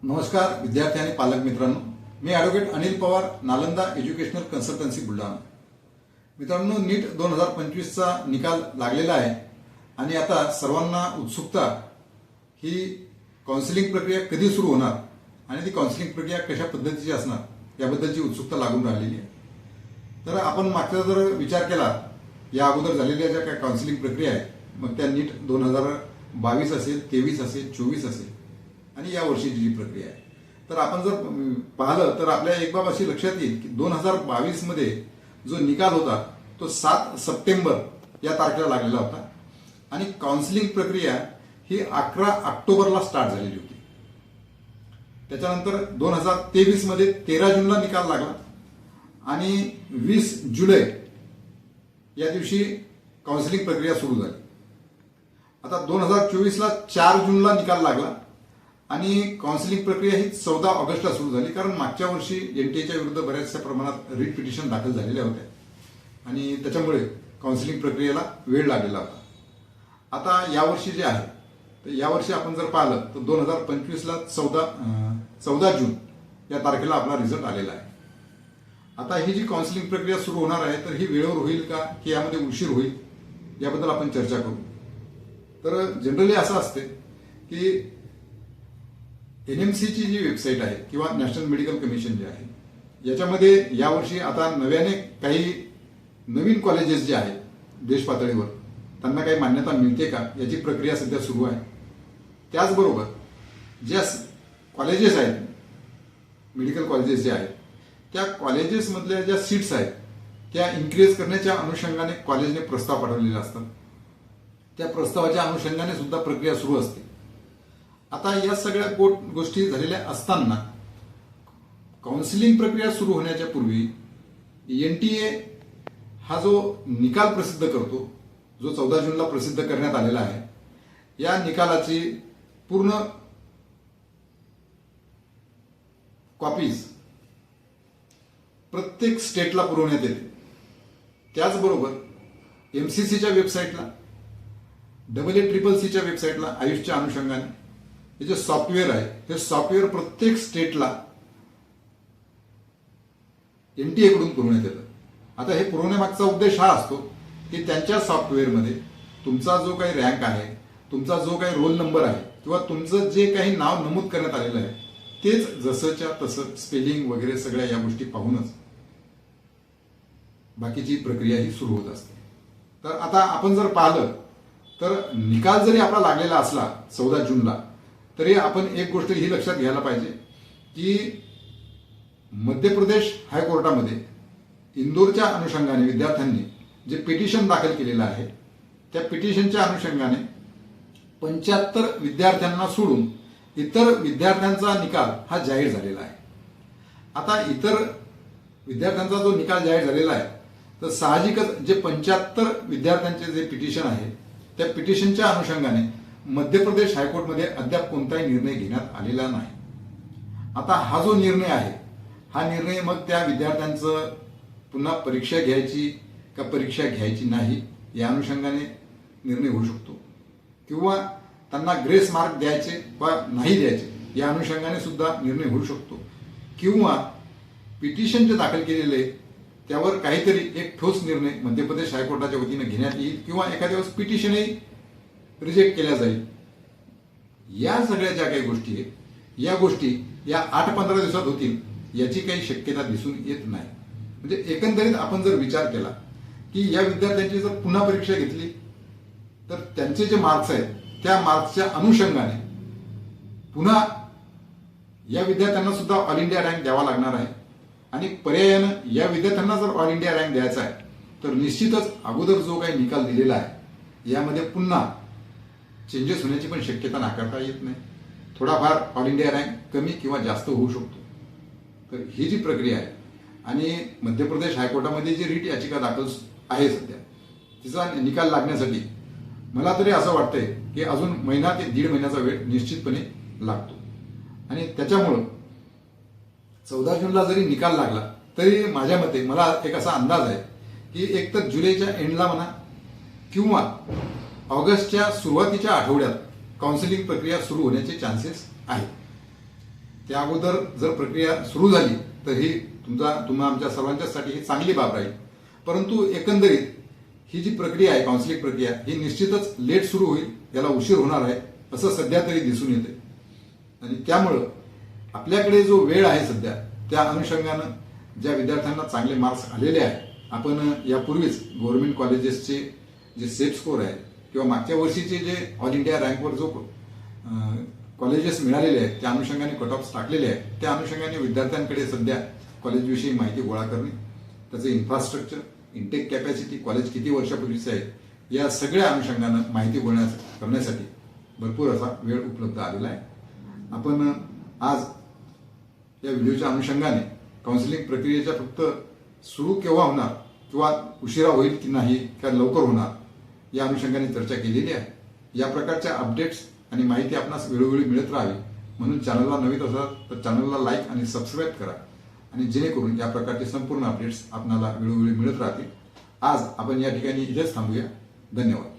नमस्कार विद्यार्थी आणि पालक मित्रांनो, मी advocate Anil Pawar, Nalanda educational consultancy Buldhana. मित्रांनो, नीट 2025चा निकाल लागलेला आहे आणि आता सर्वांना उत्सुकता ही काउन्सिलिंग प्रक्रिया कधी सुरू होणार आणि ती काउन्सिलिंग प्रक्रिया कशा पद्धतीची असणार याबद्दलची उत्सुकता लागून राहिलेली आहे. तर आपण मागचा जर विचार केला, या अगोदर झालेल्या ज्या काही काउन्सिलिंग प्रक्रिया आहे, मग त्या नीट 2022 असेल, 23 असेल, 24 असेल आणि या वर्षीची जी प्रक्रिया आहे, तर आपण जर पाहिलं तर आपल्या एक बाब अशी लक्षात येईल की 2022 मध्ये जो निकाल होता तो 7 सप्टेंबर या तारखेला लागलेला होता आणि काउन्सिलिंग प्रक्रिया ही 11 ऑक्टोबरला स्टार्ट झालेली होती. त्याच्यानंतर 2023 मध्ये 13 जूनला निकाल लागला आणि 20 जुलै या दिवशी काउन्सिलिंग प्रक्रिया सुरू झाली. आता 2024ला 4 जूनला निकाल लागला आणि काउन्सिलिंग प्रक्रिया ही 14 ऑगस्टला सुरू झाली, कारण मागच्या वर्षी एनटीएच्या विरुद्ध बऱ्याचशा प्रमाणात रिट पिटिशन दाखल झालेल्या होत्या आणि त्याच्यामुळे काउन्सिलिंग प्रक्रियेला वेळ लागलेला होता. आता यावर्षी जे आहे, तर यावर्षी आपण जर पाहिलं तर 2025ला 14 जून या तारखेला आपला रिझल्ट आलेला आहे. आता ही जी काउन्सिलिंग प्रक्रिया सुरू होणार आहे, तर ही वेळेवर होईल का की यामध्ये उशीर होईल, याबद्दल आपण चर्चा करू. तर जनरली असं असते की एनएमसीची जी वेबसाईट आहे किंवा नॅशनल मेडिकल कमिशन जे आहे, याच्यामध्ये यावर्षी आता नव्याने काही नवीन कॉलेजेस जे आहेत देश पातळीवर, त्यांना काही मान्यता मिळते का याची प्रक्रिया सध्या सुरू आहे. त्याचबरोबर ज्या कॉलेजेस आहेत, मेडिकल कॉलेजेस जे आहेत, त्या कॉलेजेसमधल्या ज्या सीट्स आहेत त्या इन्क्रीज करण्याच्या अनुषंगाने कॉलेजने प्रस्ताव पाठवलेले असतात. त्या प्रस्तावाच्या अनुषंगाने सुद्धा प्रक्रिया सुरू असते. आता या सगळ्या गोष्टी झालेल्या असताना काउन्सिलिंग प्रक्रिया सुरू होण्याच्या पूर्वी एनटीए हा जो निकाल प्रसिद्ध करतो, जो 14 जूनला प्रसिद्ध करण्यात आलेला आहे, या निकालाची पूर्ण कॉपीज प्रत्येक स्टेटला पुरवण्यात येते. त्याचबरोबर एमसीसीच्या वेबसाईटला, AACCच्या वेबसाईटला, आयुषच्या अनुषंगाने हे जे सॉफ्टवेअर आहे, हे सॉफ्टवेअर प्रत्येक स्टेटला एनटीए कडून पुरवण्यात येतं. आता हे पुरवण्यामागचा उद्देश हा असतो की त्यांच्या सॉफ्टवेअरमध्ये तुमचा जो काही रँक आहे, तुमचा जो काही रोल नंबर आहे किंवा तुमचं जे काही नाव नमूद करण्यात आलेलं आहे, तेच जसंच्या तसं स्पेलिंग वगैरे सगळ्या या गोष्टी पाहूनच बाकीची प्रक्रिया ही सुरू होत असते. तर आता आपण जर पाहिलं तर निकाल जरी आपला लागलेला असला 14 जूनला, तरी आपण एक गोष्ट ही लक्षात घ्यायला पाहिजे की मध्य प्रदेश हायकोर्टामध्ये इंदोरच्या अनुषंगाने विद्यार्थ्यांनी जे पिटिशन दाखल केलेलं आहे, त्या पिटिशनच्या अनुषंगाने 75 विद्यार्थ्यांना सोडून इतर विद्यार्थ्यांचा निकाल हा जाहीर झालेला आहे. आता इतर विद्यार्थ्यांचा जो निकाल जाहीर झालेला आहे, तर साहजिकच जे 75 विद्यार्थ्यांचे जे पिटिशन आहे, त्या पिटिशनच्या अनुषंगाने मध्य प्रदेश हायकोर्टमध्ये अद्याप कोणताही निर्णय घेण्यात आलेला नाही. आता हा जो निर्णय आहे, हा निर्णय मग त्या विद्यार्थ्यांचं पुन्हा परीक्षा घ्यायची का परीक्षा घ्यायची नाही या अनुषंगाने निर्णय होऊ शकतो, किंवा त्यांना ग्रेस मार्क द्यायचे वा नाही द्यायचे या अनुषंगाने सुद्धा निर्णय होऊ शकतो, किंवा पिटिशन जे दाखल केलेले त्यावर काहीतरी एक ठोस निर्णय मध्य प्रदेश हायकोर्टाच्या वतीने घेण्यात येईल, किंवा एखाद्या वेळेस पिटिशनही रिजेक्ट केल्या जाईल. या सगळ्या ज्या काही गोष्टी आहेत, या गोष्टी या 8-15 दिवसात होतील याची काही शक्यता दिसून येत नाही. म्हणजे एकंदरीत आपण जर विचार केला की या विद्यार्थ्यांची जर पुन्हा परीक्षा घेतली, तर त्यांचे जे मार्क्स आहेत त्या मार्क्सच्या अनुषंगाने पुन्हा या विद्यार्थ्यांना सुद्धा ऑल इंडिया रँक द्यावा लागणार आहे. आणि पर्यायानं या विद्यार्थ्यांना जर ऑल इंडिया रँक द्यायचा आहे, तर निश्चितच अगोदर जो काही निकाल दिलेला आहे यामध्ये पुन्हा चेंजेस होण्याची पण शक्यता नाकारता येत नाही. थोडाफार ऑल इंडिया रँक कमी किंवा जास्त होऊ शकतो. तर ही जी प्रक्रिया आहे, आणि मध्य प्रदेश हायकोर्टामध्ये जी रिट याचिका दाखल आहे सध्या, तिचा निकाल लागण्यासाठी मला तरी असं वाटतंय की अजून महिना ते 1.5 महिन्याचा वेळ निश्चितपणे लागतो. आणि त्याच्यामुळं 14 जूनला जरी निकाल लागला तरी माझ्या मते मला एक असा अंदाज आहे की एक तर जुलैच्या एंडला म्हणा किंवा ऑगस्टच्या सुरुवातीच्या आठवड्यात काउन्सिलिंग प्रक्रिया सुरू होण्याचे चान्सेस आहेत. त्या अगोदर जर प्रक्रिया सुरू झाली तर ही तुम्हा आमच्या सर्वांच्यासाठी ही चांगली बाब राहील. परंतु एकंदरीत ही जी प्रक्रिया आहे, काउन्सिलिंग प्रक्रिया, ही निश्चितच लेट सुरू होईल, याला उशीर होणार आहे असं सध्या तरी दिसून येते. आणि त्यामुळं आपल्याकडे जो वेळ आहे सध्या, त्या अनुषंगानं ज्या विद्यार्थ्यांना चांगले मार्क्स आलेले आहेत, आपण यापूर्वीच गव्हर्नमेंट कॉलेजेसचे जे सेट स्कोर आहे किंवा मागच्या वर्षीचे जे ऑल इंडिया रँकवर जो कॉलेजेस मिळालेले आहेत त्या अनुषंगाने कट ऑफ्स टाकलेले आहेत, त्या अनुषंगाने विद्यार्थ्यांकडे सध्या कॉलेजविषयी माहिती गोळा करणे, त्याचं इन्फ्रास्ट्रक्चर, इंटेक कॅपॅसिटी, कॉलेज किती वर्षापूर्वीचे आहे, या सगळ्या अनुषंगानं माहिती गोळा करण्यासाठी भरपूर असा वेळ उपलब्ध आलेला आहे. आपण आज या व्हिडिओच्या अनुषंगाने काउन्सिलिंग प्रक्रियेच्या फक्त सुरू केव्हा होणार किंवा उशिरा होईल की नाही किंवा लवकर होणार या अनुषंगाने चर्चा केलेली आहे. या प्रकारच्या अपडेट्स आणि माहिती आपणास वेळोवेळी मिळत राहावी म्हणून चॅनलला नवीन असाल तर चॅनलला लाईक आणि सबस्क्राईब करा, आणि जेणेकरून या प्रकारचे संपूर्ण अपडेट्स आपणाला वेळोवेळी मिळत राहतील. आज आपण या ठिकाणी इथेच थांबूया. धन्यवाद.